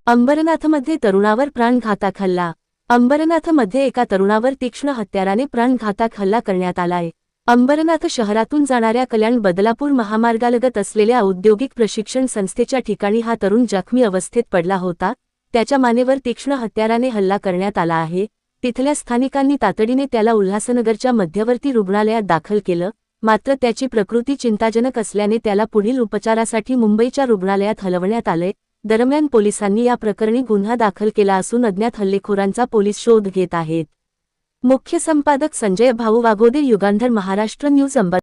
अंबरनाथमध्ये तरुणावर प्राणघातक हल्ला। अंबरनाथमध्ये एका तरुणावर तीक्ष्ण हत्याराने प्राणघातक हल्ला करण्यात आलाय। अंबरनाथ शहरातून जाणाऱ्या कल्याण बदलापूर महामार्गालगत असलेल्या औद्योगिक प्रशिक्षण संस्थेच्या ठिकाणी हा तरुण जखमी अवस्थेत पडला होता। त्याच्या मानेवर तीक्ष्ण हत्याराने हल्ला करण्यात आला आहे। तिथल्या स्थानिकांनी तातडीने त्याला उल्हासनगरच्या मध्यवर्ती रुग्णालयात दाखल केलं, मात्र त्याची प्रकृती चिंताजनक असल्याने त्याला पुढील उपचारासाठी मुंबईच्या रुग्णालयात हलवण्यात आले। दरम्यान पोलिसांनी या प्रकरणी गुन्हा दाखल केला असून अज्ञात हल्लेखोरांचा पोलीस शोध घेत आहेत। मुख्य संपादक संजय भाऊ वागोदे, युगांधर, महाराष्ट्र न्यूज, अंबर।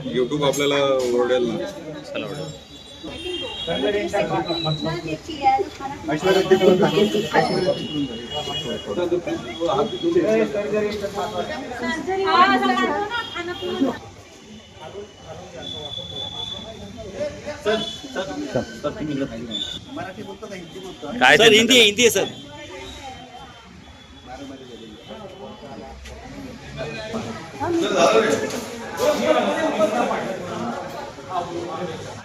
यूट्यूब आपल्याला ओरडेल ना। काय सर? हिंदी है सर। सर